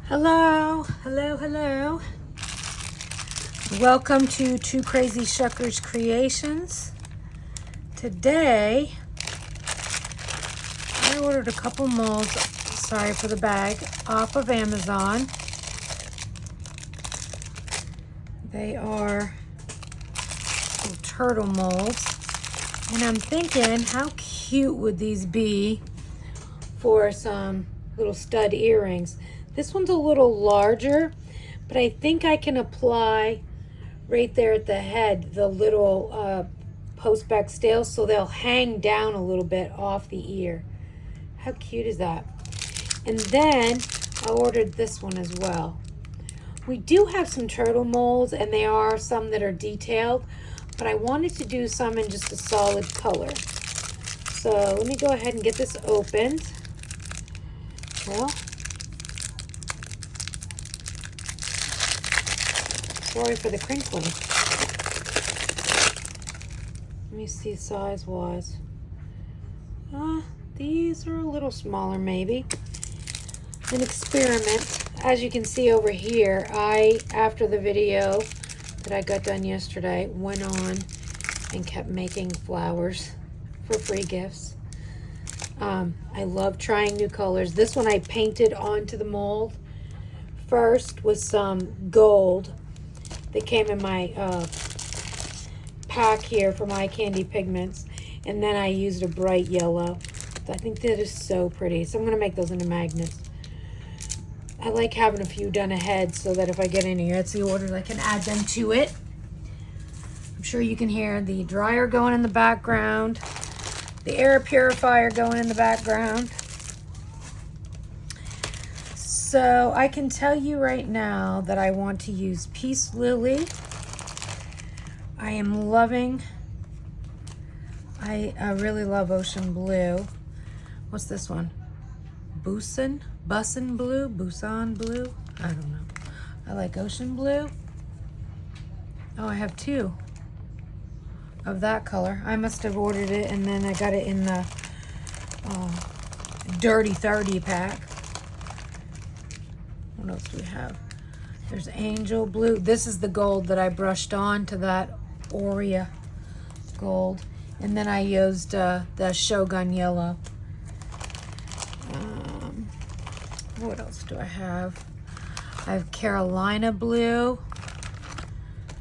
Hello, hello, hello. Welcome to TwoCrazyShuckers Creations. Today, I ordered a couple molds, sorry for the bag, off of Amazon. They are little turtle molds. And I'm thinking, how cute would these be for some little stud earrings? This one's a little larger, but I think I can apply right there at the head the little post-back scales so they'll hang down a little bit off the ear. How cute is that? And then I ordered this one as well. We do have some turtle molds, and they are some that are detailed, but I wanted to do some in just a solid color. So let me go ahead and get this opened. Well, sorry for the crinkling. Let me see size-wise. These are a little smaller maybe. An experiment. As you can see over here, after the video that I got done yesterday, went on and kept making flowers for free gifts. I love trying new colors. This one I painted onto the mold first with some gold. They came in my pack here for my candy pigments, and then I used a bright yellow. I think that is so pretty, so I'm going to make those into magnets. I like having a few done ahead so that if I get any Etsy orders, I can add them to it. I'm sure you can hear the dryer going in the background, the air purifier going in the background. So I can tell you right now that I want to use Peace Lily. I am loving, I really love Ocean Blue. What's this one? Bussin Blue? Busan Blue? I don't know. I like Ocean Blue. Oh, I have two of that color. I must have ordered it and then I got it in the Dirty 30 pack. What else do we have? There's Angel Blue. This is the gold that I brushed on to that Aurea gold. And then I used the Shogun Yellow. What else do I have? I have Carolina Blue.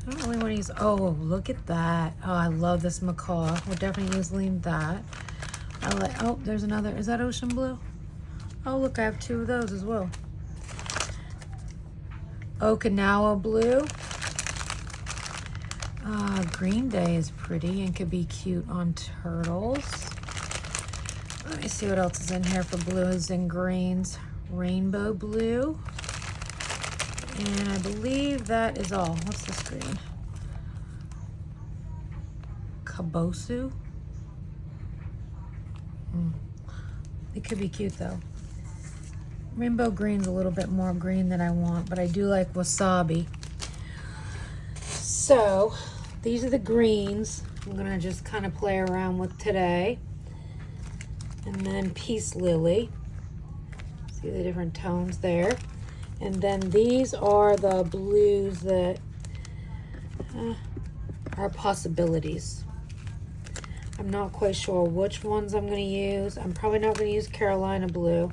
I don't really want to use, oh, look at that. Oh, I love this macaw. We'll definitely use that. I like, oh, there's another, is that Ocean Blue? Oh, look, I have two of those as well. Okinawa Blue. Green Day is pretty and could be cute on turtles. Let me see what else is in here for blues and greens. Rainbow Blue. And I believe that is all. What's this green? Kabosu. It could be cute though. Rainbow green's a little bit more green than I want, but I do like wasabi. So these are the greens I'm gonna just kind of play around with today. And then Peace Lily. See the different tones there. And then these are the blues that are possibilities. I'm not quite sure which ones I'm going to use. I'm probably not going to use Carolina Blue.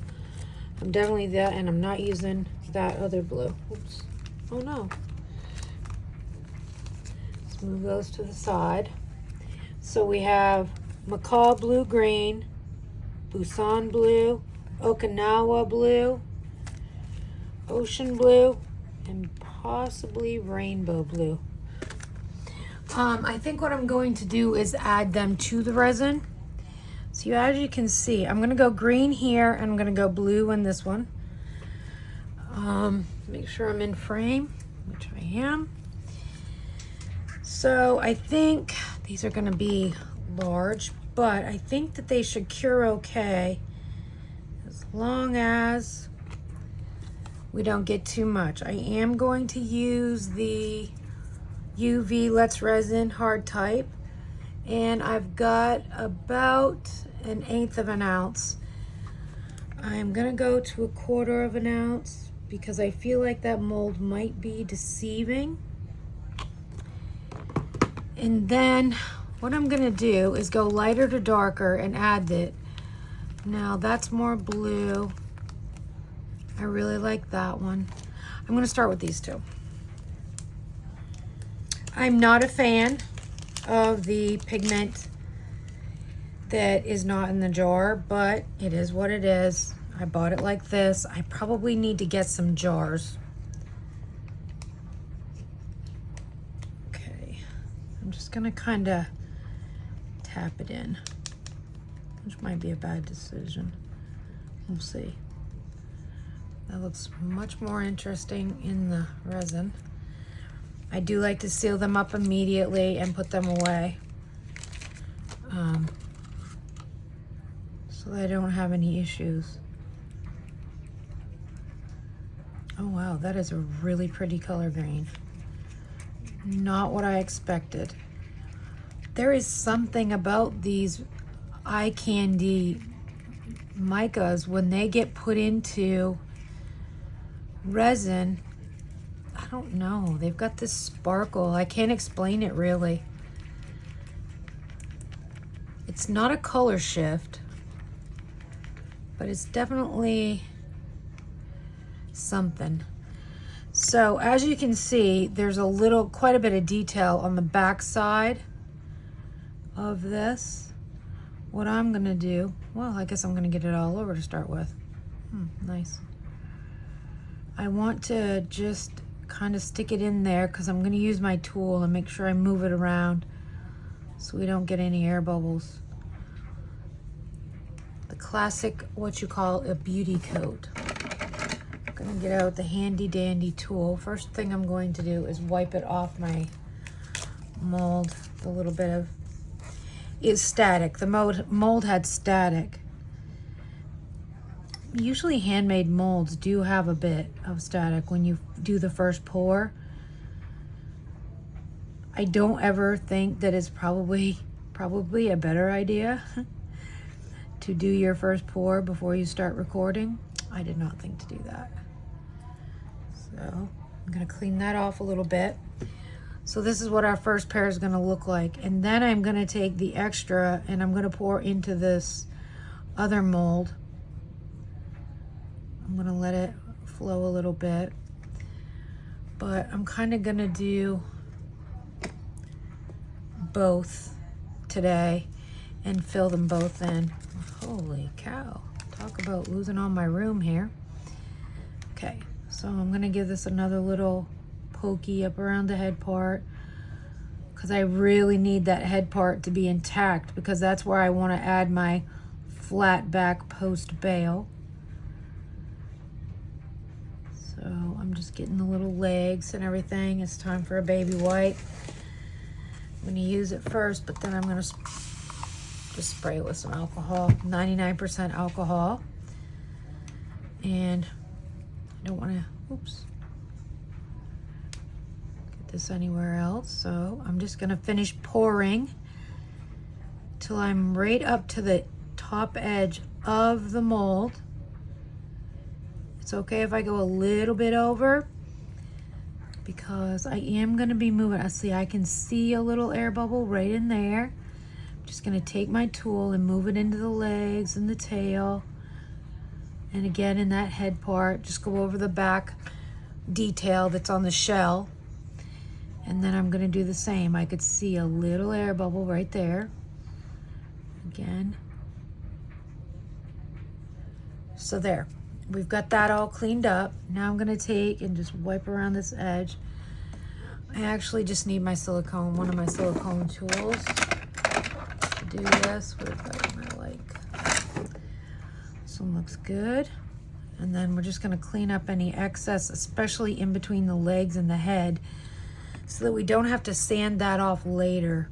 I'm definitely that, and I'm not using that other blue. Oops. Oh no. Let's move those to the side. So we have Macaw Blue Green, Busan Blue, Okinawa Blue, Ocean Blue, and possibly Rainbow Blue. I think what I'm going to do is add them to the resin. So as you can see, I'm going to go green here, and I'm going to go blue in this one. Make sure I'm in frame, which I am. So I think these are going to be large, but I think that they should cure okay as long as we don't get too much. I am going to use the UV Let's Resin hard type, and I've got about 1/8 of an ounce. I'm gonna go to 1/4 of an ounce because I feel like that mold might be deceiving. And then what I'm gonna do is go lighter to darker and add it. Now that's more blue. I really like that one. I'm gonna start with these two. I'm not a fan of the pigment that is not in the jar, but it is what it is. I bought it like this. I probably need to get some jars. Okay, I'm just gonna kind of tap it in, which might be a bad decision. We'll see. That looks much more interesting in the resin. I do like to seal them up immediately and put them away, so that I don't have any issues. Oh wow, that is a really pretty color green. Not what I expected. There is something about these eye candy micas when they get put into resin. I don't know, they've got this sparkle. I can't explain it really. It's not a color shift, but it's definitely something. So as you can see, there's quite a bit of detail on the back side of this. What I'm gonna do, well, I guess I'm gonna get it all over to start with. Nice. I want to just kind of stick it in there because I'm going to use my tool and make sure I move it around so we don't get any air bubbles. The classic, what you call a beauty coat. I'm going to get out the handy dandy tool. First thing I'm going to do is wipe it off my mold. A little bit of is static. The mold had static. Usually handmade molds do have a bit of static when you do the first pour. I don't ever think that it's probably a better idea to do your first pour before you start recording. I did not think to do that. So I'm gonna clean that off a little bit. So this is what our first pair is gonna look like. And then I'm gonna take the extra and I'm gonna pour into this other mold. I'm gonna let it flow a little bit, but I'm kind of gonna do both today and fill them both in. Holy cow, talk about losing all my room here. Okay, so I'm gonna give this another little pokey up around the head part because I really need that head part to be intact because that's where I want to add my flat back post bail. So I'm just getting the little legs and everything. It's time for a baby wipe. I'm going to use it first, but then I'm going to just spray it with some alcohol, 99% alcohol. And I don't want to, oops, get this anywhere else. So I'm just going to finish pouring till I'm right up to the top edge of the mold. It's okay if I go a little bit over because I am going to be moving. See, I can see a little air bubble right in there. I'm just going to take my tool and move it into the legs and the tail. And again, in that head part, just go over the back detail that's on the shell. And then I'm going to do the same. I could see a little air bubble right there. Again. So there. We've got that all cleaned up. Now I'm gonna take and just wipe around this edge. I actually just need my silicone, one of my silicone tools to do this. What am I like? This one looks good. And then we're just gonna clean up any excess, especially in between the legs and the head, so that we don't have to sand that off later.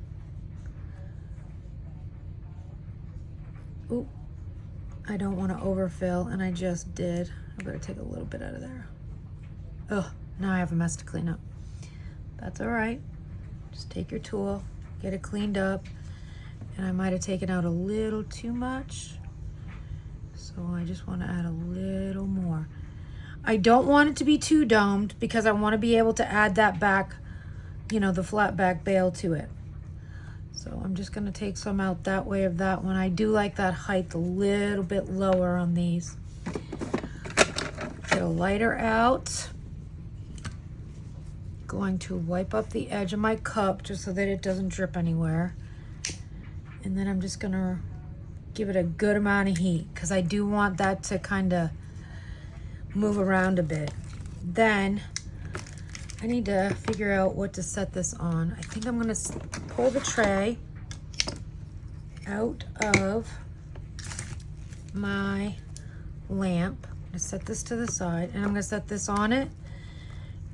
Ooh. I don't want to overfill, and I just did. I better take a little bit out of there. Oh, now I have a mess to clean up. That's all right. Just take your tool, get it cleaned up, and I might have taken out a little too much, so I just want to add a little more. I don't want it to be too domed because I want to be able to add that back, you know, the flat back bail to it. So I'm just going to take some out that way of that one. I do like that height a little bit lower on these. Get a lighter out. Going to wipe up the edge of my cup just so that it doesn't drip anywhere. And then I'm just going to give it a good amount of heat because I do want that to kind of move around a bit. Then I need to figure out what to set this on. I think I'm going to pull the tray out of my lamp. I'm going to set this to the side, and I'm going to set this on it,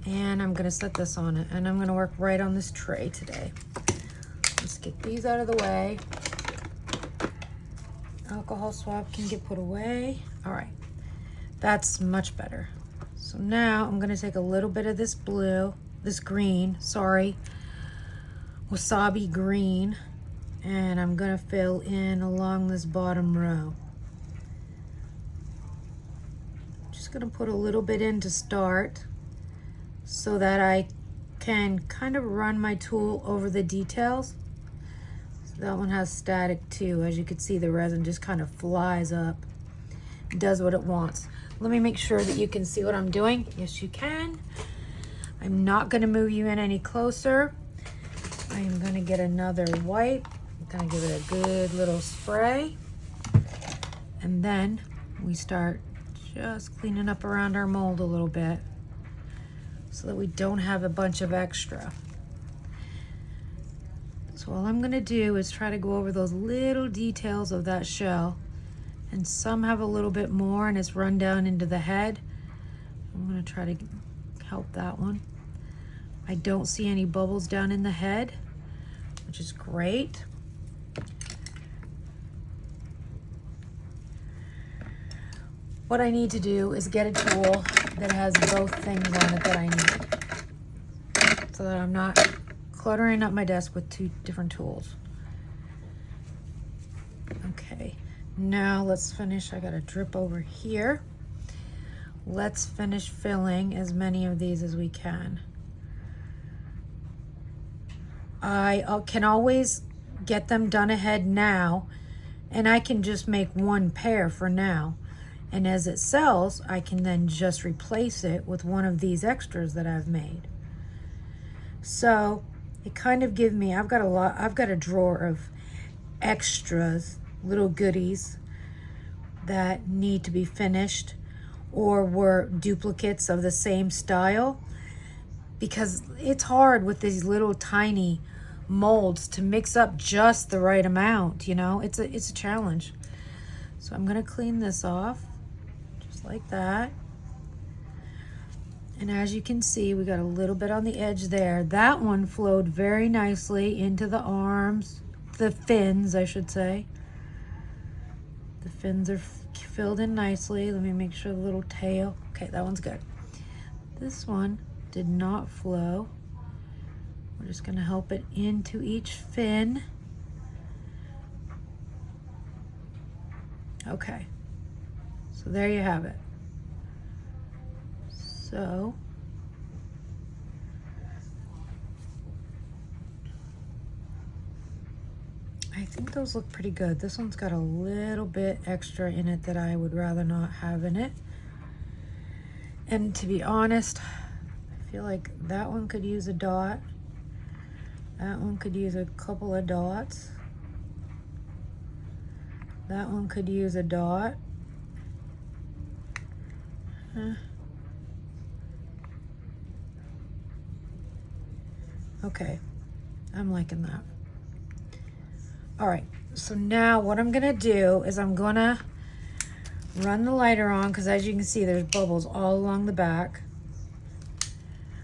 and I'm going to set this on it, and I'm going to work right on this tray today. Let's get these out of the way. Alcohol swab can get put away. All right, that's much better. So now I'm going to take a little bit of this blue, this green, sorry, wasabi green, and I'm going to fill in along this bottom row. Just going to put a little bit in to start so that I can kind of run my tool over the details. So that one has static too. As you can see, the resin just kind of flies up. It does what it wants. Let me make sure that you can see what I'm doing. Yes, you can. I'm not going to move you in any closer. I'm going to get another wipe. I'm going to give it a good little spray. And then we start just cleaning up around our mold a little bit so that we don't have a bunch of extra. So all I'm going to do is try to go over those little details of that shell. And some have a little bit more and it's run down into the head. I'm going to try to help that one. I don't see any bubbles down in the head, which is great. What I need to do is get a tool that has both things on it that I need, so that I'm not cluttering up my desk with two different tools. Okay. Now let's finish. I got a drip over here. Let's finish filling as many of these as we can. I can always get them done ahead now, and I can just make one pair for now. And as it sells, I can then just replace it with one of these extras that I've made. So it kind of gives me, I've got a drawer of extras, little goodies that need to be finished or were duplicates of the same style, because it's hard with these little tiny molds to mix up just the right amount, you know. It's a challenge. So I'm going to clean this off just like that. And as you can see, we got a little bit on the edge there. That one flowed very nicely into the arms, the fins, I should say. The fins are filled in nicely. Let me make sure the little tail. Okay, that one's good. This one did not flow. We're just going to help it into each fin. Okay, so there you have it. So I think those look pretty good. This one's got a little bit extra in it that I would rather not have in it. And to be honest, I feel like that one could use a dot. That one could use a couple of dots. That one could use a dot. Okay, I'm liking that. All right, so now what I'm gonna do is I'm gonna run the lighter on, because as you can see, there's bubbles all along the back.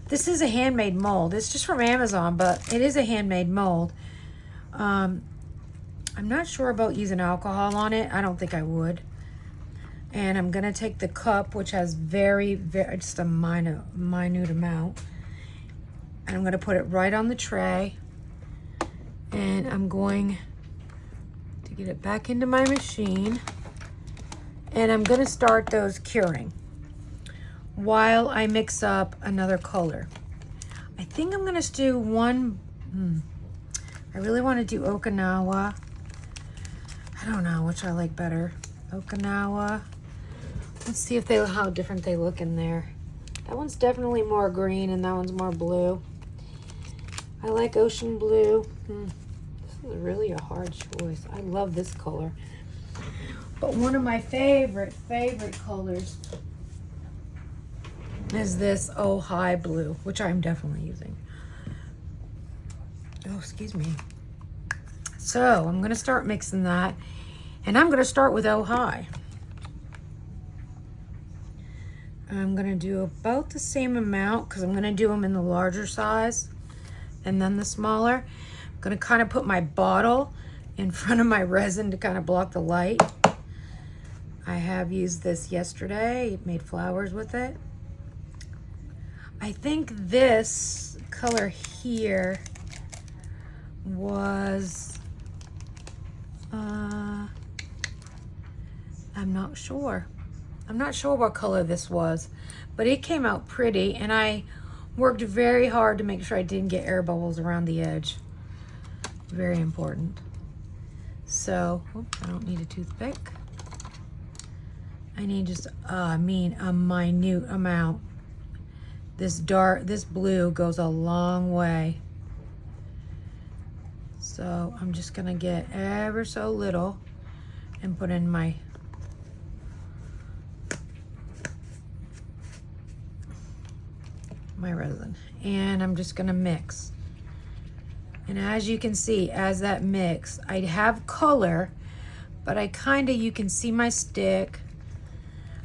This is a handmade mold. It's just from Amazon, but it is a handmade mold. I'm not sure about using alcohol on it. I don't think I would. And I'm gonna take the cup, which has very, just a minute amount, and I'm gonna put it right on the tray, and I'm going to get it back into my machine, and I'm gonna start those curing. while I mix up another color. I think I'm gonna do one, I really wanna do Okinawa. I don't know which I like better. Okinawa. Let's see if how different they look in there. That one's definitely more green and that one's more blue. I like ocean blue. This is really a hard choice. I love this color. But one of my favorite colors is this Ojai blue, which I'm definitely using. Oh, excuse me. So I'm gonna start mixing that, and I'm gonna start with Ojai. I'm gonna do about the same amount because I'm gonna do them in the larger size and then the smaller. I'm gonna kind of put my bottle in front of my resin to kind of block the light. I have used this yesterday, made flowers with it. I think this color here was, I'm not sure. I'm not sure what color this was, but it came out pretty, and I worked very hard to make sure I didn't get air bubbles around the edge. Very important. So, oops, I don't need a toothpick. I need just, a minute amount. This blue goes a long way. So I'm just gonna get ever so little and put in my resin. And I'm just gonna mix. And as you can see, as that mix, I have color, but you can see my stick.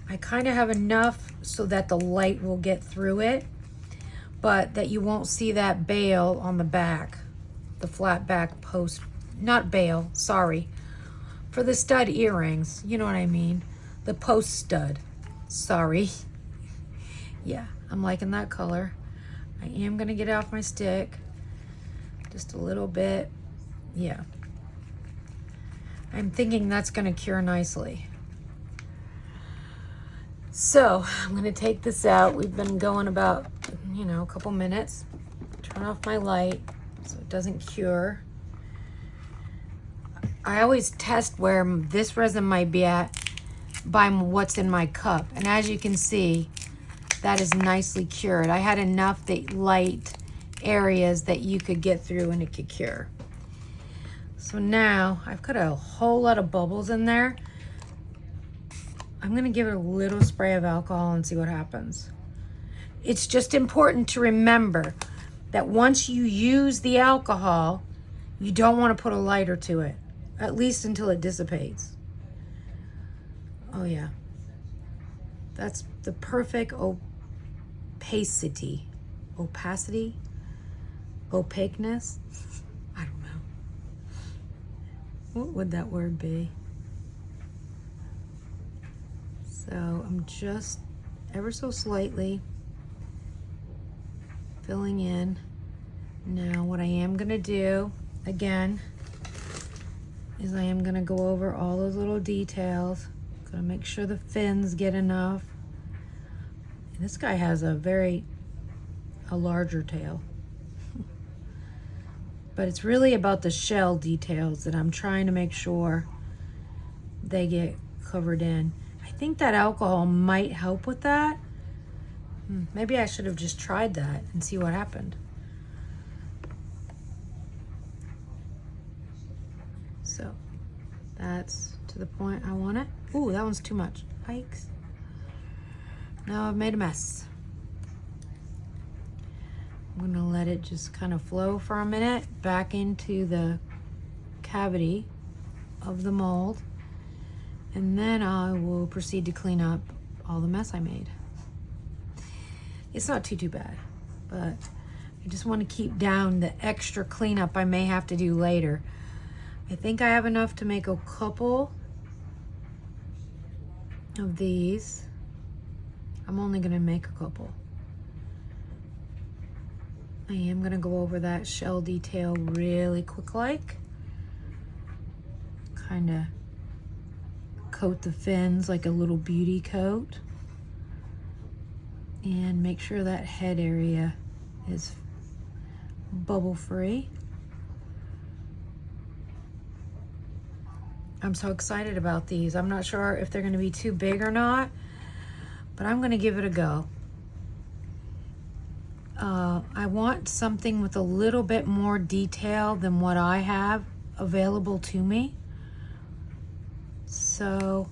I kind of have enough so that the light will get through it, but that you won't see that bail on the back, the flat back post, not bail, sorry, for the stud earrings, you know what I mean? The post stud, sorry. Yeah, I'm liking that color. I am gonna get off my stick, just a little bit, yeah. I'm thinking that's gonna cure nicely. So I'm gonna take this out. We've been going about, a couple minutes. Turn off my light so it doesn't cure. I always test where this resin might be at by what's in my cup. And as you can see, that is nicely cured. I had enough light areas that you could get through and it could cure. So now I've got a whole lot of bubbles in there. I'm gonna give it a little spray of alcohol and see what happens. It's just important to remember that once you use the alcohol, you don't want to put a lighter to it, at least until it dissipates. Oh yeah, that's the perfect opacity, opaqueness. I don't know. What would that word be? So I'm just ever so slightly filling in. Now what I am gonna do, again, is I am gonna go over all those little details. Gonna make sure the fins get enough. And this guy has a larger tail. But it's really about the shell details that I'm trying to make sure they get covered in. I think that alcohol might help with that. Maybe I should have just tried that and see what happened. So that's to the point I want it. Ooh, that one's too much. Yikes. Now I've made a mess. I'm gonna let it just kind of flow for a minute back into the cavity of the mold. And then I will proceed to clean up all the mess I made. It's not too bad, but I just want to keep down the extra cleanup I may have to do later. I think I have enough to make a couple of these. I'm only gonna make a couple. I am gonna go over that shell detail really quick, kind of coat the fins like a little beauty coat. and make sure that head area is bubble free. I'm so excited about these. I'm not sure if they're gonna be too big or not, but I'm gonna give it a go. I want something with a little bit more detail than what I have available to me. So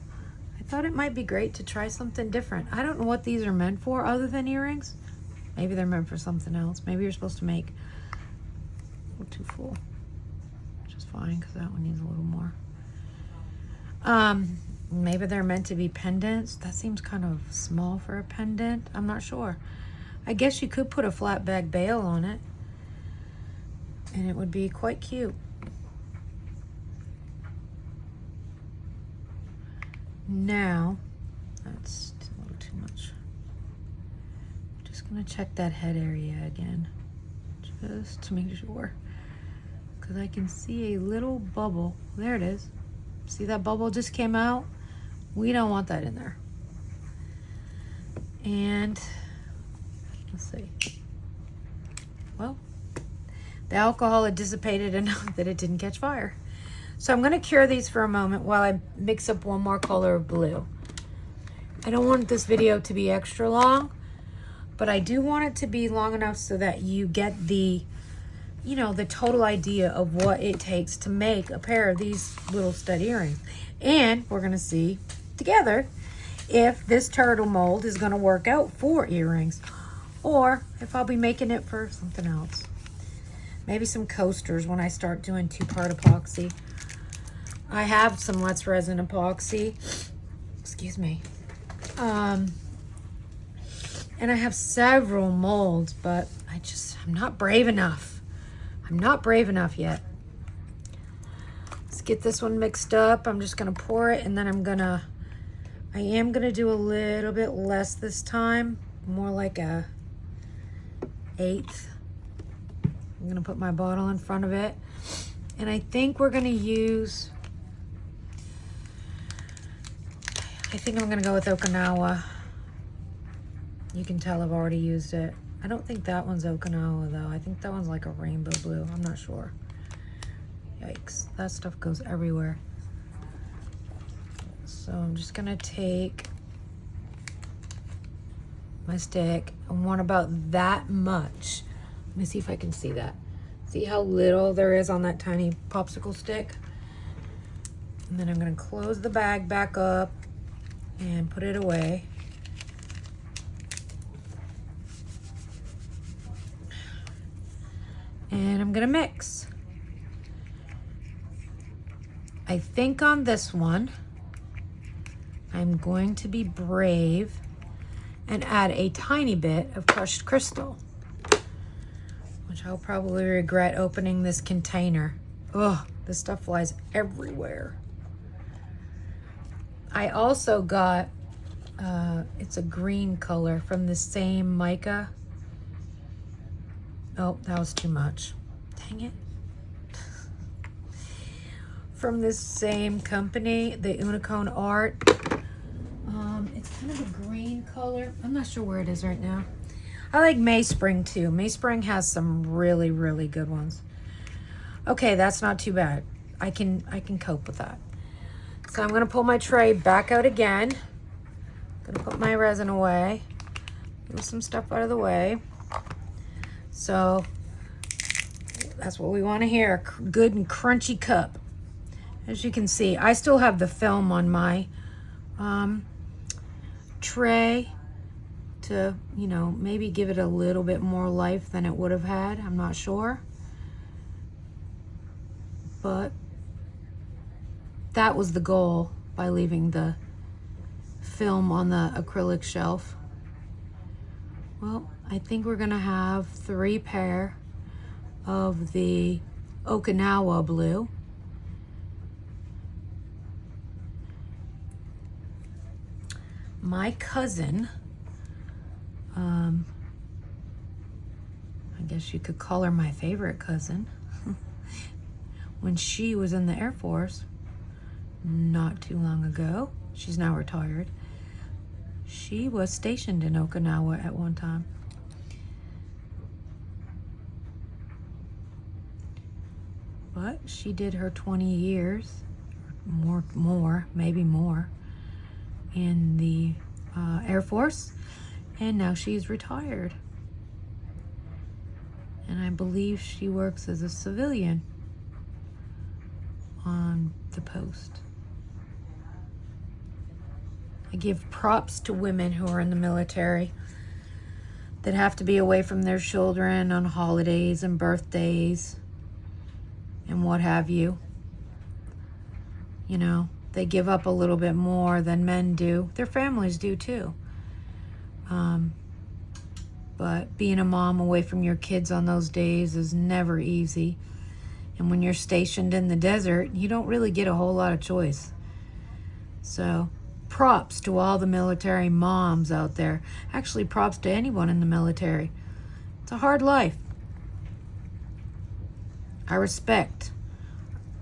I thought it might be great to try something different. I don't know what these are meant for other than earrings. Maybe they're meant for something else. Maybe you're supposed to make a little too full, which is fine because that one needs a little more. Maybe they're meant to be pendants. That seems kind of small for a pendant. I'm not sure. I guess you could put a flat back bail on it and it would be quite cute. Now, that's a little too much. I'm just gonna check that head area again, just to make sure. Because I can see a little bubble. There it is. See that bubble just came out? We don't want that in there. And let's see. Well, the alcohol had dissipated enough that it didn't catch fire. So I'm gonna cure these for a moment while I mix up one more color of blue. I don't want this video to be extra long, but I do want it to be long enough so that you get the, you know, the total idea of what it takes to make a pair of these little stud earrings. And we're gonna see together if this turtle mold is gonna work out for earrings or if I'll be making it for something else. Maybe some coasters when I start doing 2-part epoxy. I have some Let's Resin epoxy, excuse me. And I have several molds, but I'm not brave enough. I'm not brave enough yet. Let's get this one mixed up. I'm just gonna pour it and then I am gonna do a little bit less this time, more like a 1/8. I'm gonna put my bottle in front of it. And I think we're gonna use, I think I'm gonna go with Okinawa. You can tell I've already used it. I don't think that one's Okinawa though. I think that one's like a rainbow blue. I'm not sure. Yikes, that stuff goes everywhere. So I'm just gonna take my stick and want about that much. Let me see if I can see that. See how little there is on that tiny popsicle stick? And then I'm gonna close the bag back up and put it away. And I'm gonna mix. I think on this one, I'm going to be brave and add a tiny bit of crushed crystal, which I'll probably regret opening this container. Ugh, this stuff flies everywhere. I also got, it's a green color from the same Mica. Oh, that was too much. Dang it. From this same company, the Unicorn Art. It's kind of a green color. I'm not sure where it is right now. I like Mayspring too. Mayspring has some really, really good ones. Okay, that's not too bad. I can cope with that. So I'm gonna pull my tray back out again. Gonna put my resin away. Move some stuff out of the way. So that's what we want to hear, a good and crunchy cup. As you can see, I still have the film on my tray to, you know, maybe give it a little bit more life than it would have had. I'm not sure. But that was the goal by leaving the film on the acrylic shelf. Well, I think we're gonna have 3 pair of the Okinawa blue. My cousin, I guess you could call her my favorite cousin, when she was in the Air Force not too long ago, she's now retired, She was stationed in Okinawa at one time. But she did her 20 years, maybe more, in the Air Force, and now she's retired. And I believe she works as a civilian on the post. I give props to women who are in the military that have to be away from their children on holidays and birthdays and what have you. You know, they give up a little bit more than men do. Their families do too. But being a mom away from your kids on those days is never easy. And when you're stationed in the desert, you don't really get a whole lot of choice. So props to all the military moms out there. Actually, props to anyone in the military. It's a hard life. I respect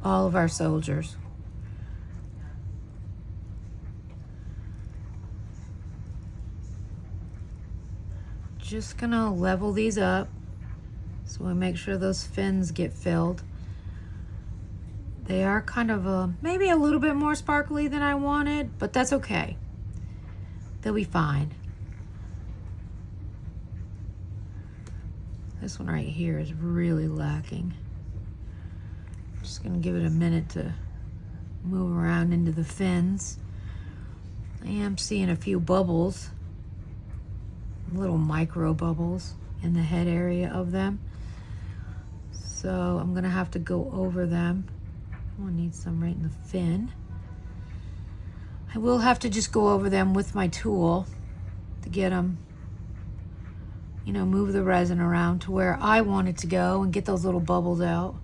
all of our soldiers. Just gonna level these up so we make sure those fins get filled. They are kind of maybe a little bit more sparkly than I wanted, but that's okay. They'll be fine. This one right here is really lacking. Just gonna give it a minute to move around into the fins. I am seeing a few bubbles, little micro bubbles in the head area of them. So I'm gonna have to go over them. I'll need some right in the fin. I will have to just go over them with my tool to get them, you know, move the resin around to where I want it to go and get those little bubbles out.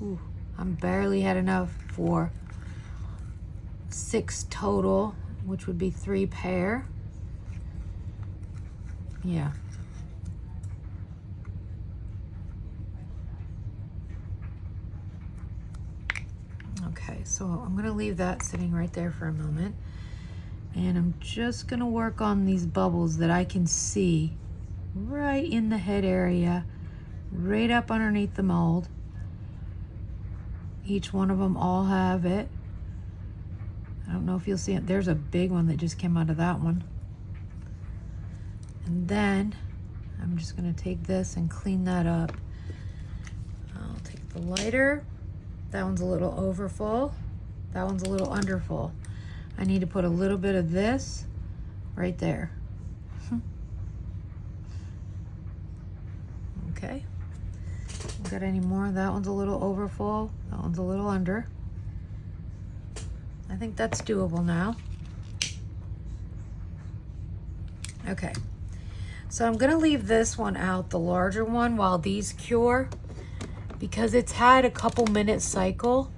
Ooh, I'm barely had enough for 6 total, which would be 3 pair. Yeah. Okay, so I'm gonna leave that sitting right there for a moment. And I'm just gonna work on these bubbles that I can see right in the head area, right up underneath the mold. Each one of them all have it. I don't know if you'll see it. There's a big one that just came out of that one. And then I'm just gonna take this and clean that up. I'll take the lighter. That one's a little overfull. That one's a little underfull. I need to put a little bit of this right there. Okay. Got any more? That one's a little overfull. That one's a little under. I think that's doable now. Okay. So I'm gonna leave this one out, the larger one, while these cure, because it's had a couple minute cycle.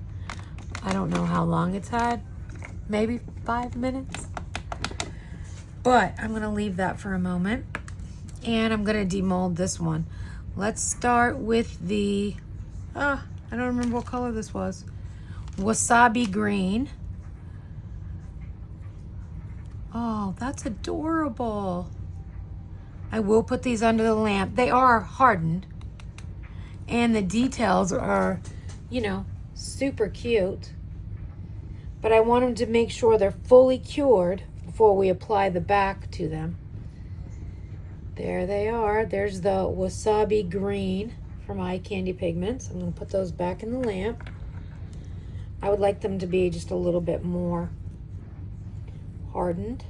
I don't know how long it's had, maybe 5 minutes. But I'm gonna leave that for a moment. And I'm gonna demold this one. Let's start with the, I don't remember what color this was. Wasabi green. Oh, that's adorable. I will put these under the lamp. They are hardened. And the details are, you know, super cute. But I want them to make sure they're fully cured before we apply the back to them. There they are. There's the wasabi green from Eye Candy Pigments. I'm going to put those back in the lamp. I would like them to be just a little bit more hardened.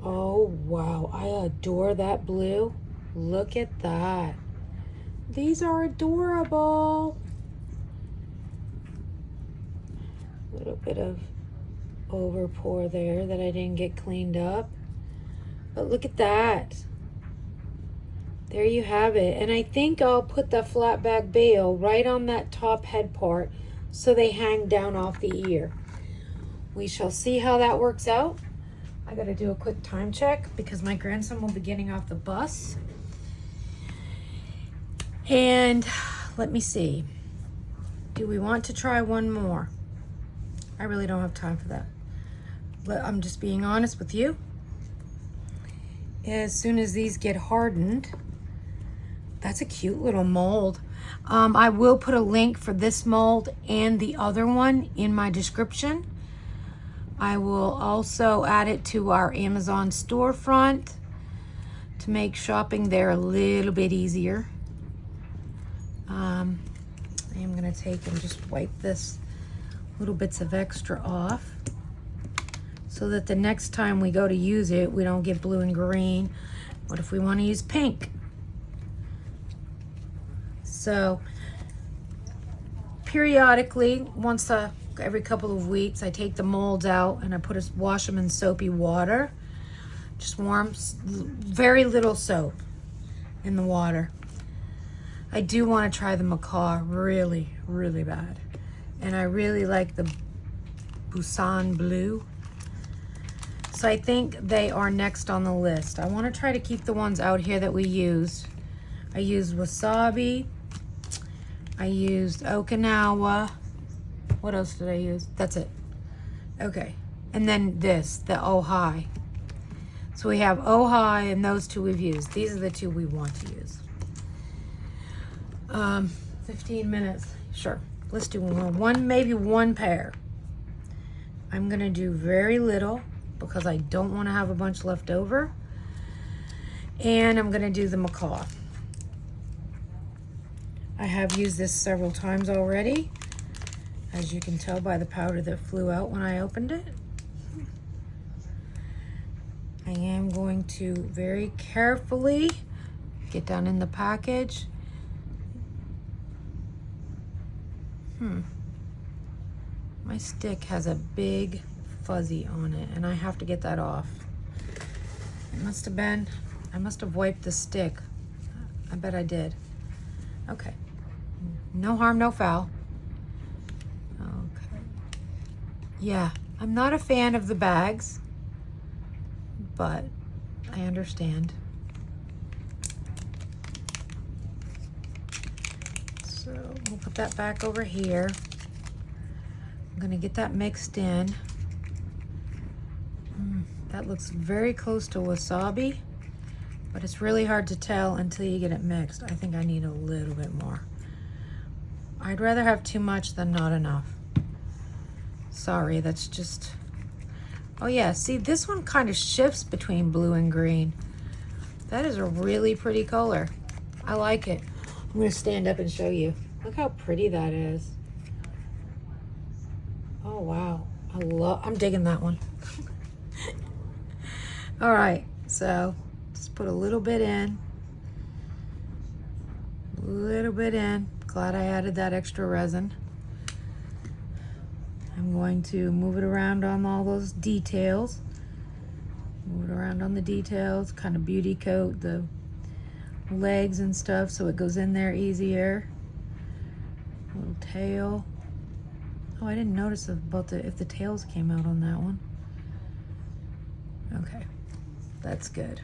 Oh, wow. I adore that blue. Look at that. These are adorable. A little bit of over pour there that I didn't get cleaned up. But look at that. There you have it. And I think I'll put the flat back bail right on that top head part so they hang down off the ear. We shall see how that works out. I gotta do a quick time check because my grandson will be getting off the bus. And let me see. Do we want to try one more? I really don't have time for that. I'm just being honest with you. As soon as these get hardened, that's a cute little mold. I will put a link for this mold and the other one in my description. I will also add it to our Amazon storefront to make shopping there a little bit easier. I am going to take and just wipe this little bits of extra off so that the next time we go to use it, we don't get blue and green. What if we want to use pink? So periodically, every couple of weeks, I take the molds out and I wash them in soapy water. Just warm, very little soap in the water. I do want to try the Mica really, really bad. And I really like the Busan Blue. So I think they are next on the list. I want to try to keep the ones out here that we used. I used Wasabi. I used Okinawa. What else did I use? That's it. Okay. And then this, the Ojai. So we have Ojai and those two we've used. These are the two we want to use. 15 minutes. Sure. Let's do maybe one pair. I'm going to do very little because I don't want to have a bunch left over. And I'm going to do the Mica. I have used this several times already, as you can tell by the powder that flew out when I opened it. I am going to very carefully get down in the package. My stick has a big fuzzy on it and I have to get that off. I must have wiped the stick. I bet I did. Okay. No harm, no foul. Okay. Yeah, I'm not a fan of the bags, but I understand. So we'll put that back over here. I'm gonna get that mixed in. That looks very close to wasabi, but it's really hard to tell until you get it mixed. I think I need a little bit more. I'd rather have too much than not enough. Sorry, that's just... Oh yeah, see, this one kind of shifts between blue and green. That is a really pretty color. I like it. I'm gonna stand up and show you. Look how pretty that is. Oh wow, I'm digging that one. All right, so just put a little bit in. A little bit in. Glad I added that extra resin. I'm going to move it around on all those details. Move it around on the details, kind of beauty coat the legs and stuff so it goes in there easier. Little tail. Oh, I didn't notice about if the tails came out on that one. Okay, that's good.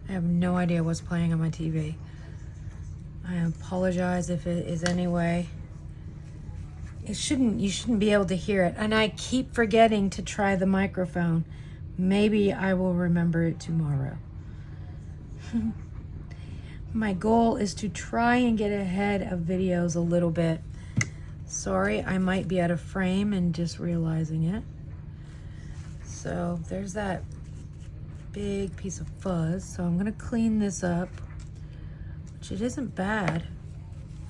I have no idea what's playing on my TV. I apologize if it is anyway. You shouldn't be able to hear it. And I keep forgetting to try the microphone. Maybe I will remember it tomorrow. My goal is to try and get ahead of videos a little bit. Sorry, I might be out of frame and just realizing it. So there's that big piece of fuzz. So I'm gonna clean this up, which it isn't bad,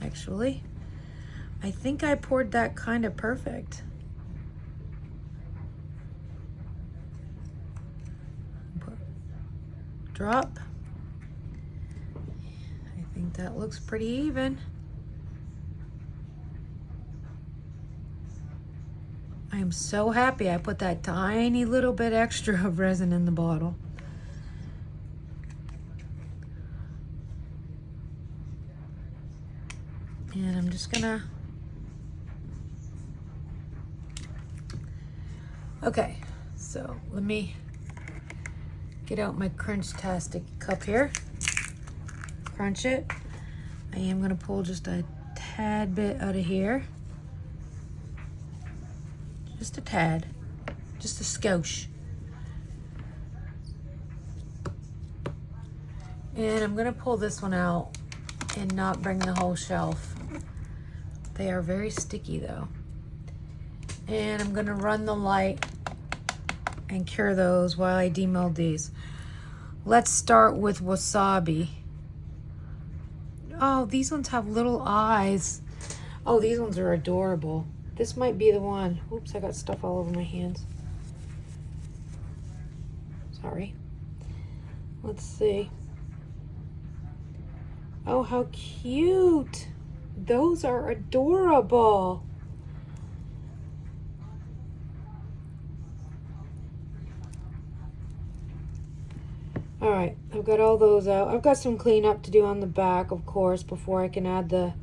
actually. I think I poured that kind of perfect. Drop. I think that looks pretty even. I am so happy I put that tiny little bit extra of resin in the bottle. And I'm just gonna... Okay, so let me get out my Crunchtastic cup here. Crunch it. I am gonna pull just a tad bit out of here. Just a tad, just a skosh. And I'm gonna pull this one out and not bring the whole shelf. They are very sticky though. And I'm gonna run the light and cure those while I demold these. Let's start with Wasabi. Oh, these ones have little eyes. Oh, these ones are adorable. This might be the one. Oops, I got stuff all over my hands. Sorry. Let's see. Oh, how cute. Those are adorable. All right, I've got all those out. I've got some cleanup to do on the back, of course, before I can add the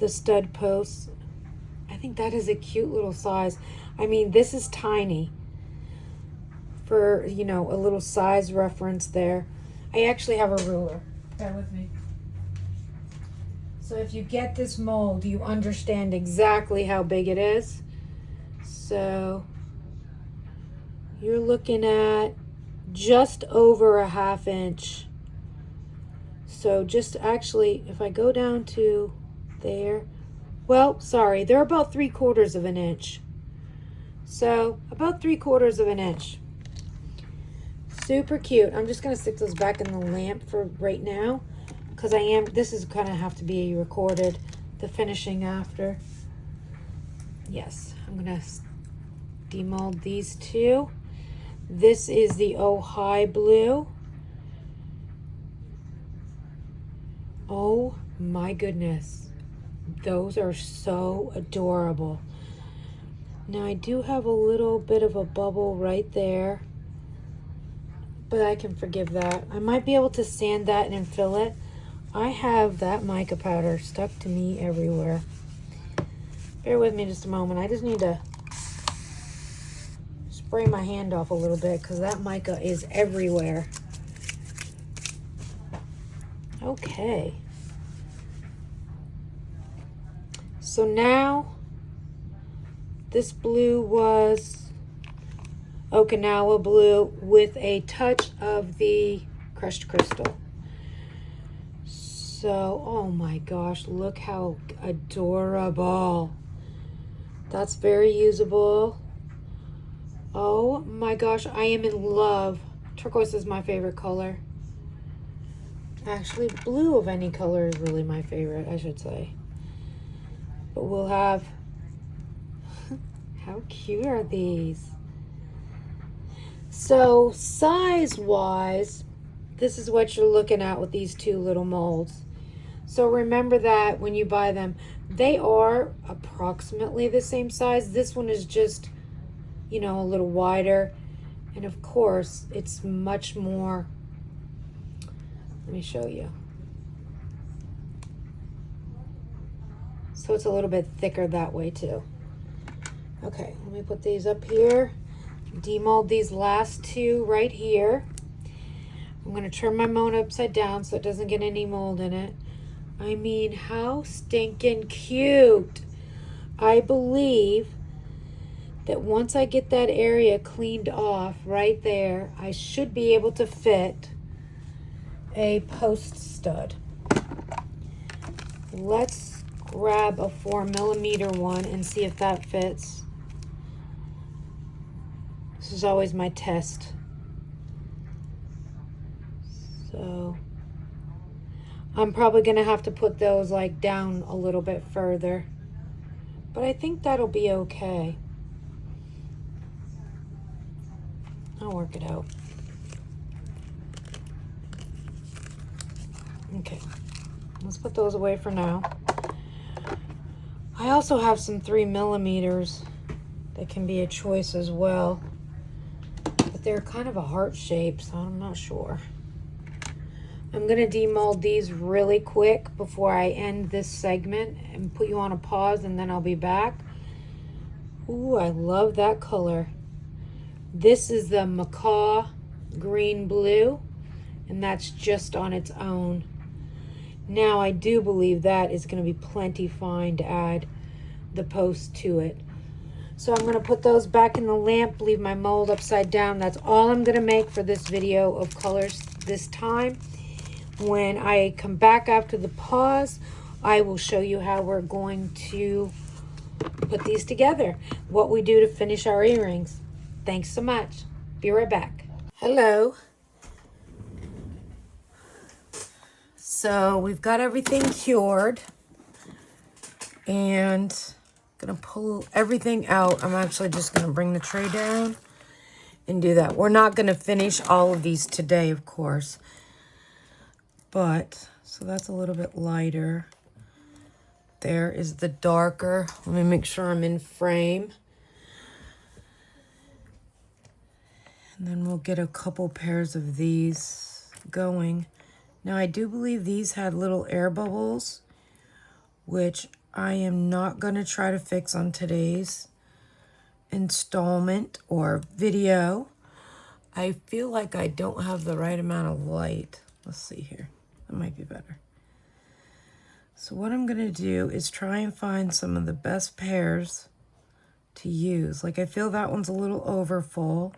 stud posts. I think that is a cute little size. I mean, this is tiny for, you know, a little size reference there. I actually have a ruler. Bear with me. So if you get this mold, you understand exactly how big it is. So you're looking at just over a 1/2 inch. So just actually, if I go down to there, well, sorry, they're about 3/4 of an inch. So about 3/4 of an inch. Super cute. I'm just gonna stick those back in the lamp for right now, because this is gonna have to be recorded, the finishing after. Yes, I'm gonna demold these two. This is the Ojai blue. Oh my goodness. Those are so adorable. Now I do have a little bit of a bubble right there, but I can forgive that. I might be able to sand that and fill it. I have that mica powder stuck to me everywhere. Bear with me just a moment. I just need to spray my hand off a little bit because that mica is everywhere. Okay. So now this blue was Okinawa blue with a touch of the crushed crystal. So, oh my gosh, look how adorable. That's very usable. Oh my gosh, I am in love. Turquoise is my favorite color. Actually, blue of any color is really my favorite, I should say. But we'll have, how cute are these? So size-wise, this is what you're looking at with these two little molds. So remember that when you buy them, they are approximately the same size. This one is just, you know, a little wider. And of course, it's much more, let me show you. So it's a little bit thicker that way too. Okay, let me put these up here. Demold these last two right here. I'm going to turn my mold upside down so it doesn't get any mold in it. I mean, how stinking cute. I believe that once I get that area cleaned off right there, I should be able to fit a post stud. Let's grab a 4mm one and see if that fits. This is always my test. So I'm probably gonna have to put those like down a little bit further, but I think that'll be okay. I'll work it out. Okay, let's put those away for now. I also have some 3mm that can be a choice as well, but they're kind of a heart shape, so I'm not sure. I'm gonna demold these really quick before I end this segment and put you on a pause, and then I'll be back. Ooh, I love that color. This is the Mica green blue, and that's just on its own. Now I do believe that is going to be plenty fine to add the post to it. So I'm going to put those back in the lamp, leave my mold upside down. That's all I'm going to make for this video of colors this time. When I come back after the pause, I will show you how we're going to put these together, what we do to finish our earrings. Thanks so much. Be right back. Hello. So we've got everything cured, and gonna pull everything out. I'm actually just gonna bring the tray down and do that. We're not gonna finish all of these today, of course, but so that's a little bit lighter. There is the darker. Let me make sure I'm in frame. And then we'll get a couple pairs of these going. Now I do believe these had little air bubbles, which I am not going to try to fix on today's installment or video. I feel like I don't have the right amount of light. Let's see here. That might be better. So what I'm going to do is try and find some of the best pairs to use. Like I feel that one's a little over full.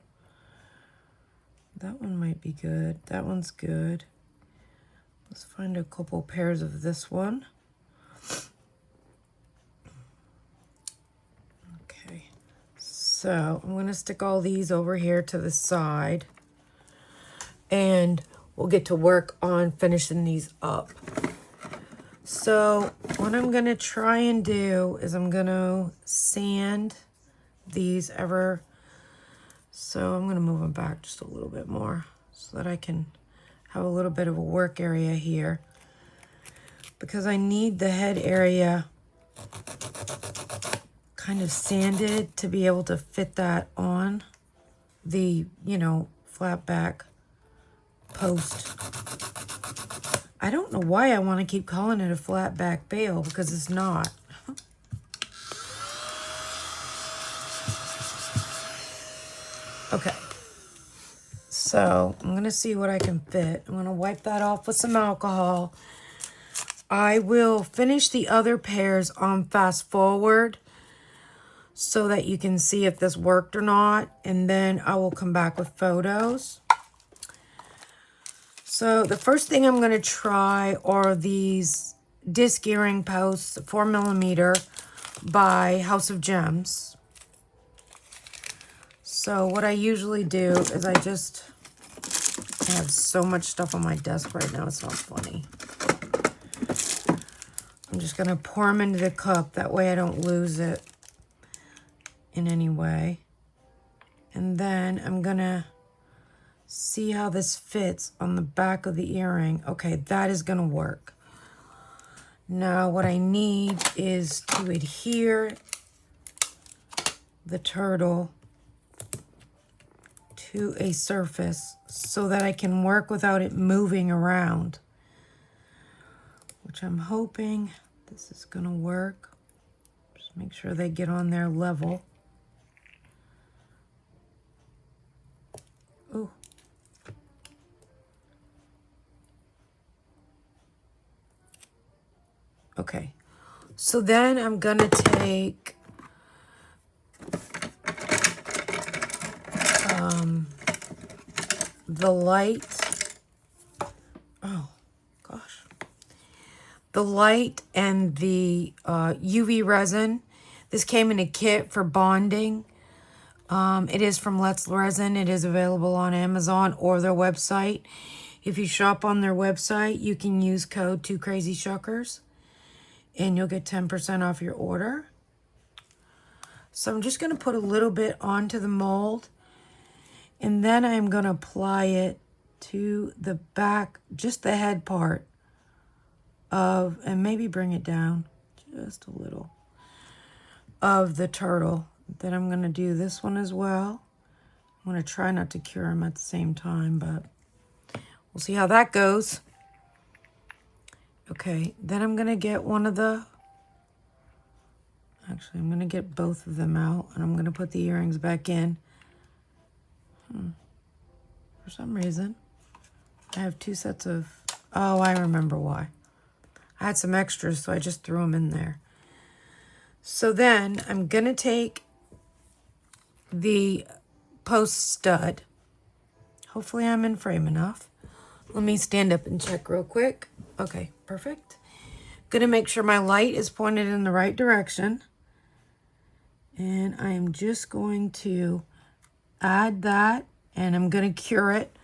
That one might be good. That one's good. Let's find a couple pairs of this one. So I'm going to stick all these over here to the side, and we'll get to work on finishing these up. So what I'm going to try and do is I'm going to sand these ever. So I'm going to move them back just a little bit more so that I can have a little bit of a work area here, because I need the head area kind of sanded to be able to fit that on the, you know, flat back post. I don't know why I want to keep calling it a flat back bail, because it's not. Okay. So I'm going to see what I can fit. I'm going to wipe that off with some alcohol. I will finish the other pairs on fast forward so that you can see if this worked or not, and then I will come back with photos. So the first thing I'm going to try are these disc earring posts, 4mm by House of Gems. So what I usually do is I have so much stuff on my desk right now, it's not funny. I'm just going to pour them into the cup, that way I don't lose it in any way. And then I'm gonna see how this fits on the back of the earring. Okay, that is gonna work. Now what I need is to adhere the turtle to a surface so that I can work without it moving around, which I'm hoping this is gonna work. Just make sure they get on there level. Ooh. Okay, so then I'm gonna take the light, oh gosh, the light and the UV resin. This came in a kit for bonding. It is from Let's Resin. It is available on Amazon or their website. If you shop on their website, you can use code TwoCrazyShuckers and you'll get 10% off your order. So I'm just going to put a little bit onto the mold, and then I'm going to apply it to the back, just the head part of, and maybe bring it down just a little, of the turtle. Then I'm going to do this one as well. I'm going to try not to cure them at the same time, but we'll see how that goes. Okay, then I'm going to get one of the, actually I'm going to get both of them out, and I'm going to put the earrings back in. For some reason, I have 2 sets of, oh, I remember why. I had some extras, so I just threw them in there. So then I'm going to take the post stud. Hopefully I'm in frame enough. Let me stand up and check real quick. Okay, perfect. Going to make sure my light is pointed in the right direction. And I am just going to add that, and I'm going to cure it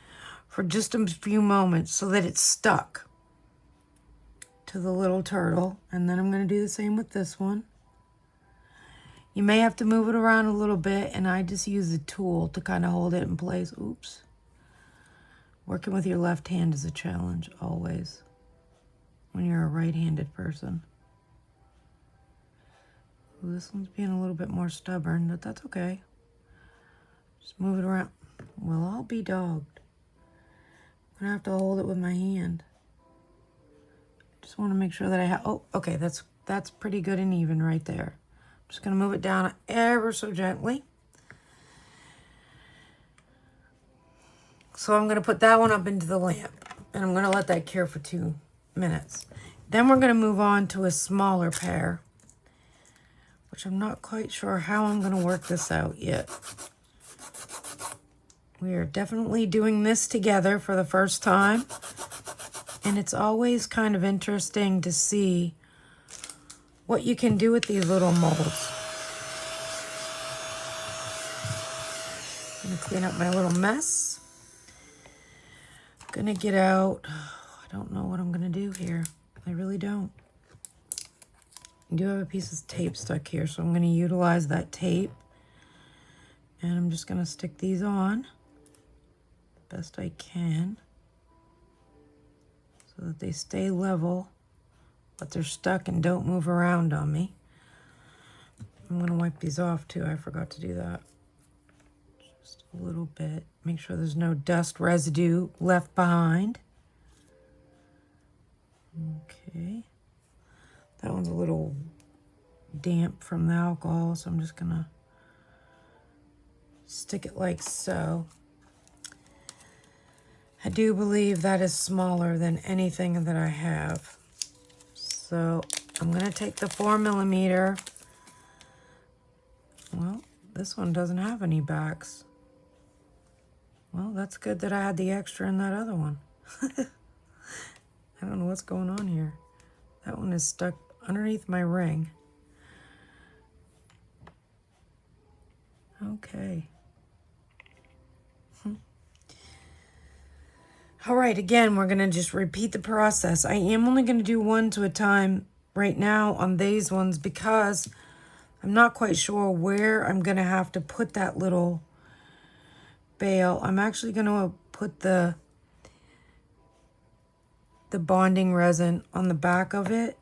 for just a few moments so that it's stuck to the little turtle. And then I'm going to do the same with this one. You may have to move it around a little bit, and I just use a tool to kind of hold it in place. Oops. Working with your left hand is a challenge always when you're a right-handed person. Ooh, this one's being a little bit more stubborn, but that's okay. Just move it around. We'll all be dogged. I'm gonna have to hold it with my hand. Just want to make sure that I have, oh, okay, that's pretty good and even right there. I'm just gonna move it down ever so gently. So I'm gonna put that one up into the lamp, and I'm gonna let that cure for 2 minutes. Then we're gonna move on to a smaller pair, which I'm not quite sure how I'm gonna work this out yet. We are definitely doing this together for the first time, and it's always kind of interesting to see what you can do with these little molds. I'm gonna clean up my little mess. I'm gonna get out, I don't know what I'm gonna do here. I really don't. I do have a piece of tape stuck here, so I'm gonna utilize that tape. And I'm just gonna stick these on the best I can so that they stay level, but they're stuck and don't move around on me. I'm gonna wipe these off too. I forgot to do that. Just a little bit. Make sure there's no dust residue left behind. Okay. That one's a little damp from the alcohol, so I'm just gonna stick it like so. I do believe that is smaller than anything that I have. So I'm gonna take the 4mm. Well, this one doesn't have any backs. Well, that's good that I had the extra in that other one. I don't know what's going on here. That one is stuck underneath my ring. Okay. All right, again, we're gonna just repeat the process. I am only gonna do one to a time right now on these ones because I'm not quite sure where I'm gonna have to put that little bail. I'm actually gonna put the bonding resin on the back of it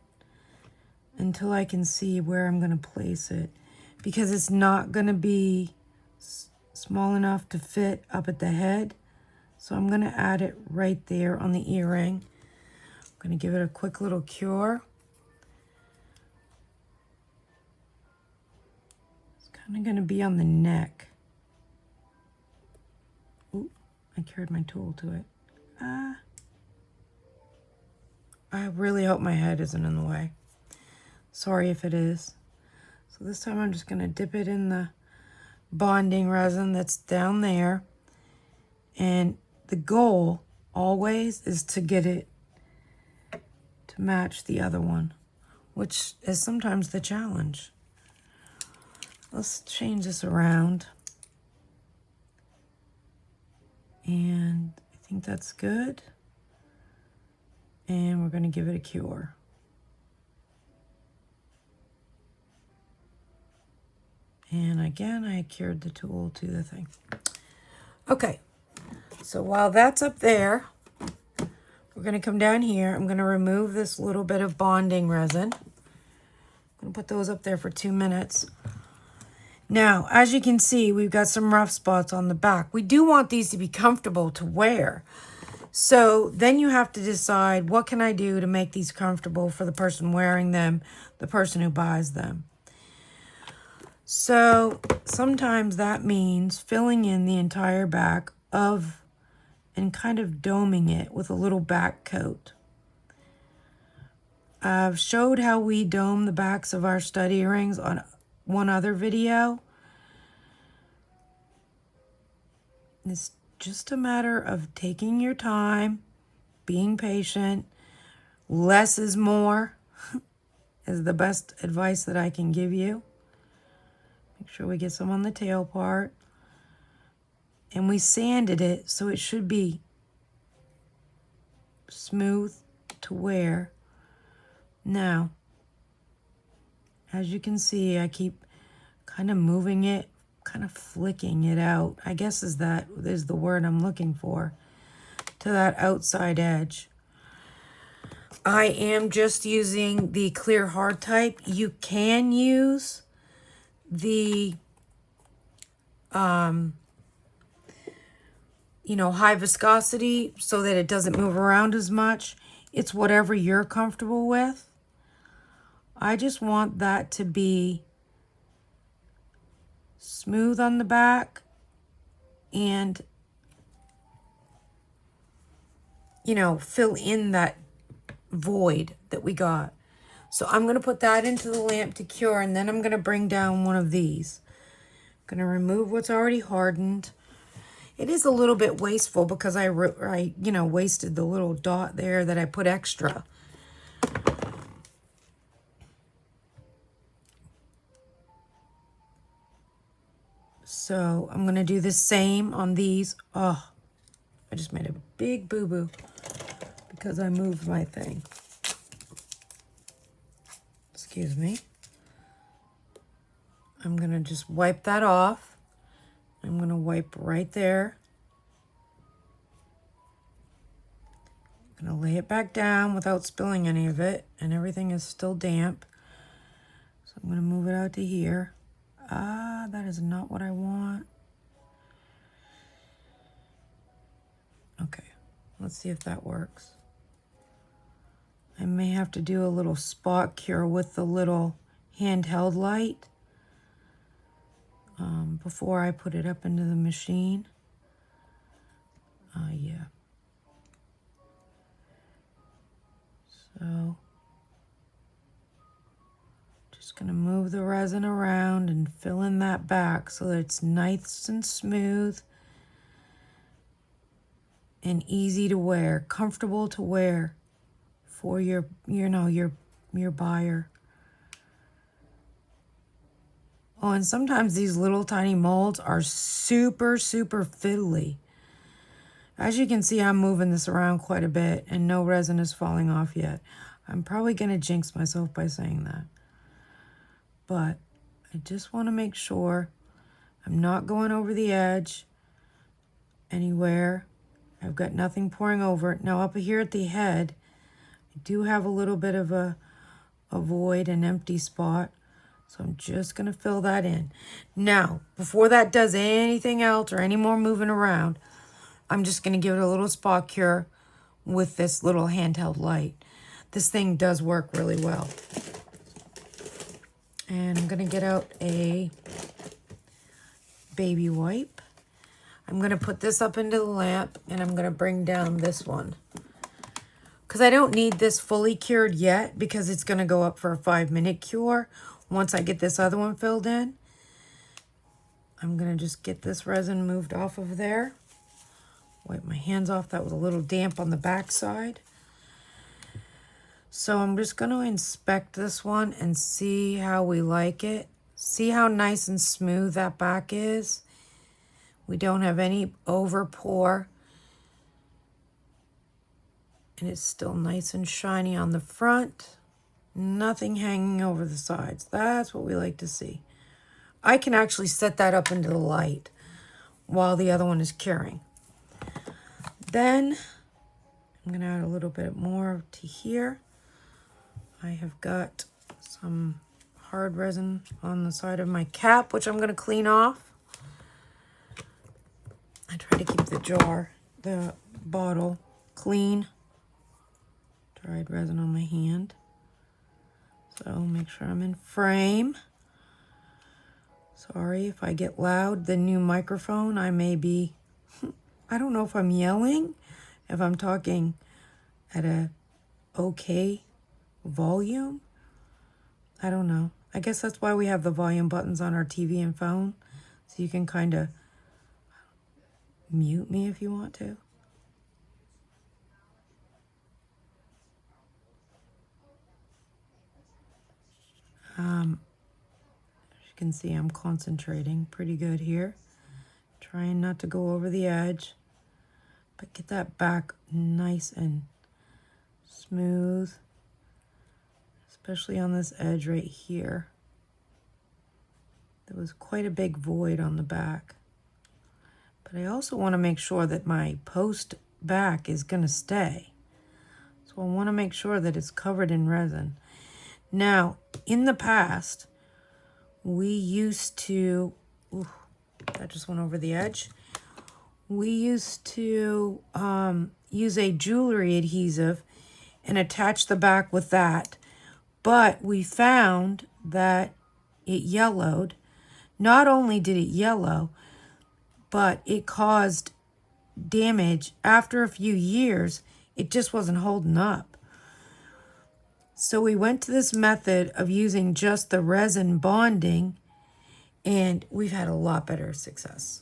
until I can see where I'm gonna place it, because it's not gonna be small enough to fit up at the head. So I'm gonna add it right there on the earring. I'm gonna give it a quick little cure. It's kind of gonna be on the neck. Ooh, I cured my tool to it. I really hope my head isn't in the way. Sorry if it is. So this time I'm just gonna dip it in the bonding resin that's down there. And the goal always is to get it to match the other one, which is sometimes the challenge. Let's change this around. And I think that's good. And we're gonna give it a cure. And again, I cured the tool to the thing. Okay, so while that's up there, we're gonna come down here. I'm gonna remove this little bit of bonding resin. I'm gonna put those up there for 2 minutes. Now, as you can see, we've got some rough spots on the back. We do want these to be comfortable to wear. So then you have to decide, what can I do to make these comfortable for the person wearing them, the person who buys them? So sometimes that means filling in the entire back of and kind of doming it with a little back coat. I've showed how we dome the backs of our stud earrings on one other video. It's just a matter of taking your time, being patient. Less is more is the best advice that I can give you. Make sure we get some on the tail part. And we sanded it so it should be smooth to wear. Now, as you can see, I keep kind of moving it, kind of flicking it out. I guess is the word I'm looking for, to that outside edge. I am just using the clear hard type. You can use the high viscosity so that it doesn't move around as much. It's whatever you're comfortable with. I just want that to be smooth on the back and, fill in that void that we got. So I'm going to put that into the lamp to cure, and then I'm going to bring down one of these. I'm going to remove what's already hardened. It is a little bit wasteful because I wasted the little dot there that I put extra. So I'm going to do the same on these. Oh, I just made a big boo-boo because I moved my thing. Excuse me. I'm going to just wipe that off. I'm going to wipe right there. I'm going to lay it back down without spilling any of it, and everything is still damp. So I'm going to move it out to here. That is not what I want. Okay, let's see if that works. I may have to do a little spot cure with the little handheld light before I put it up into the machine. Yeah. So, just gonna move the resin around and fill in that back so that it's nice and smooth and easy to wear, comfortable to wear for your buyer. Oh, and sometimes these little tiny molds are super, super fiddly. As you can see, I'm moving this around quite a bit and no resin is falling off yet. I'm probably going to jinx myself by saying that. But I just want to make sure I'm not going over the edge anywhere. I've got nothing pouring over it. Now up here at the head, I do have a little bit of a void, an empty spot. So I'm just going to fill that in. Now, before that does anything else or any more moving around, I'm just going to give it a little spot cure with this little handheld light. This thing does work really well. And I'm going to get out a baby wipe. I'm going to put this up into the lamp and I'm going to bring down this one. Because I don't need this fully cured yet because it's going to go up for a 5-minute cure. Once I get this other one filled in, I'm going to just get this resin moved off of there. Wipe my hands off. That was a little damp on the back side. So I'm just going to inspect this one and see how we like it. See how nice and smooth that back is. We don't have any over pour. And it's still nice and shiny on the front. Nothing hanging over the sides. That's what we like to see. I can actually set that up into the light while the other one is curing. Then I'm going to add a little bit more to here. I have got some hard resin on the side of my cap, which I'm going to clean off. I try to keep the bottle clean. Dried resin on my hand. So make sure I'm in frame. Sorry if I get loud. The new microphone, I may be I don't know if I'm yelling, if I'm talking at a okay volume. I don't know. I guess that's why we have the volume buttons on our TV and phone. So you can kind of mute me if you want to. As you can see, I'm concentrating pretty good here. Trying not to go over the edge. But get that back nice and smooth. Especially on this edge right here. There was quite a big void on the back. But I also want to make sure that my post back is going to stay. So I want to make sure that it's covered in resin. Now, in the past, we used to, ooh, that just went over the edge. We used to use a jewelry adhesive and attach the back with that. But we found that it yellowed. Not only did it yellow, but it caused damage. After a few years, it just wasn't holding up. So we went to this method of using just the resin bonding, and we've had a lot better success.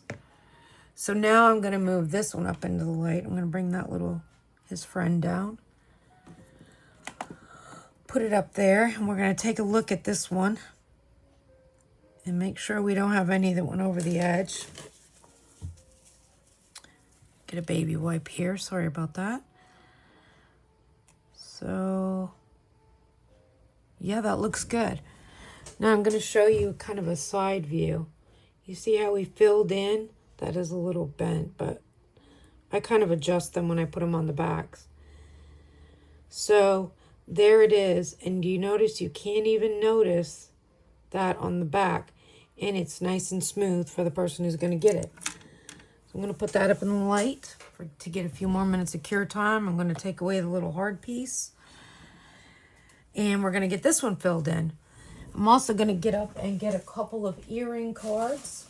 So now I'm going to move this one up into the light. I'm going to bring that little, his friend down. Put it up there, and we're going to take a look at this one and make sure we don't have any that went over the edge. Get a baby wipe here. Sorry about that. So, yeah, that looks good. Now I'm going to show you kind of a side view. You see how we filled in? That is a little bent, but I kind of adjust them when I put them on the backs. So there it is. And you notice you can't even notice that on the back. And it's nice and smooth for the person who's going to get it. So I'm going to put that up in the light to get a few more minutes of cure time. I'm going to take away the little hard piece. And we're going to get this one filled in. I'm also going to get up and get a couple of earring cards.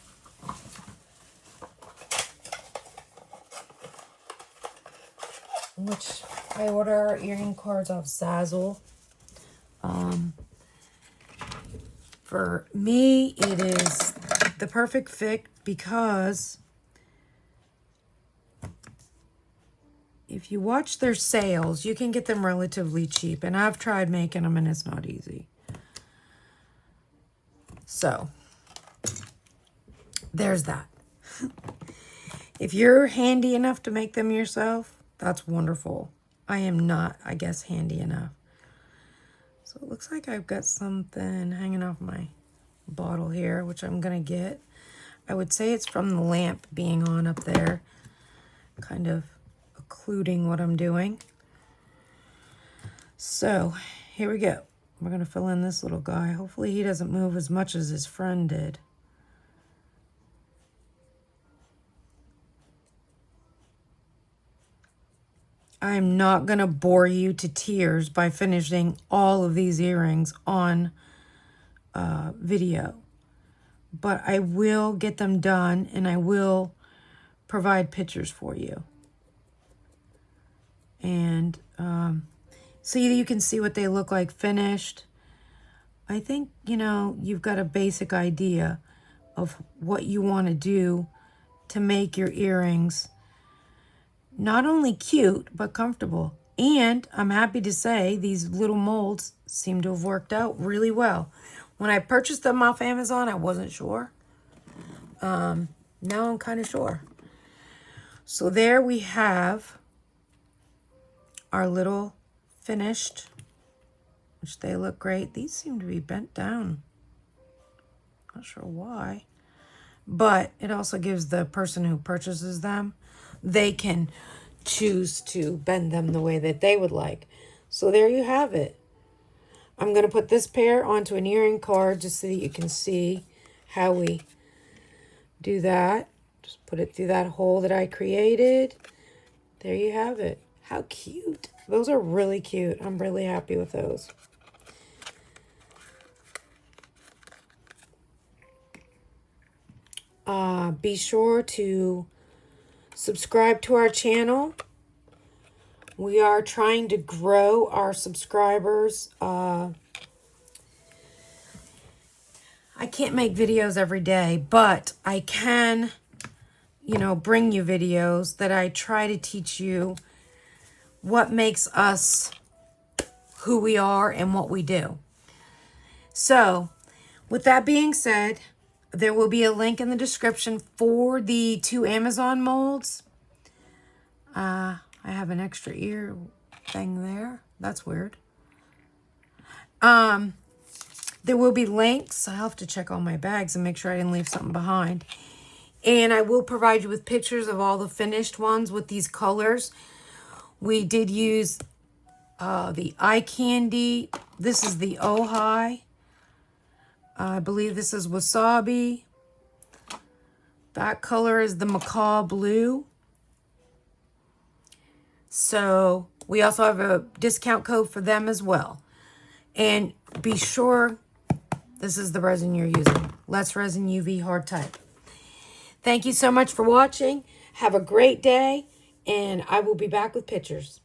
Which I order our earring cards off Zazzle. For me, it is the perfect fit because if you watch their sales, you can get them relatively cheap. And I've tried making them and it's not easy. So, there's that. If you're handy enough to make them yourself, that's wonderful. I am not, I guess, handy enough. So it looks like I've got something hanging off my bottle here, which I'm going to get. I would say it's from the lamp being on up there, kind of occluding what I'm doing. So here we go. We're going to fill in this little guy. Hopefully he doesn't move as much as his friend did. I'm not going to bore you to tears by finishing all of these earrings on video. But I will get them done and I will provide pictures for you. And so you can see what they look like finished. I think, you know, you've got a basic idea of what you want to do to make your earrings not only cute, but comfortable. And I'm happy to say these little molds seem to have worked out really well. When I purchased them off Amazon, I wasn't sure. Now I'm kind of sure. So there we have our little finished, which they look great. These seem to be bent down. Not sure why. But it also gives the person who purchases them, they can choose to bend them the way that they would like. So there you have it. I'm going to put this pair onto an earring card just so that you can see how we do that. Just put it through that hole that I created. There you have it. How cute. Those are really cute. I'm really happy with those. Be sure to subscribe to our channel. We are trying to grow our subscribers. I can't make videos every day, but I can, you know, bring you videos that I try to teach you what makes us who we are and what we do. So, with that being said, there will be a link in the description for the 2 Amazon molds. I have an extra ear thing there. That's weird. There will be links. I'll have to check all my bags and make sure I didn't leave something behind. And I will provide you with pictures of all the finished ones with these colors. We did use the eye candy. This is the Ojai. I believe this is Wasabi. That color is the Macaw Blue. So we also have a discount code for them as well. And be sure this is the resin you're using. Less Resin UV hard type. Thank you so much for watching. Have a great day. And I will be back with pictures.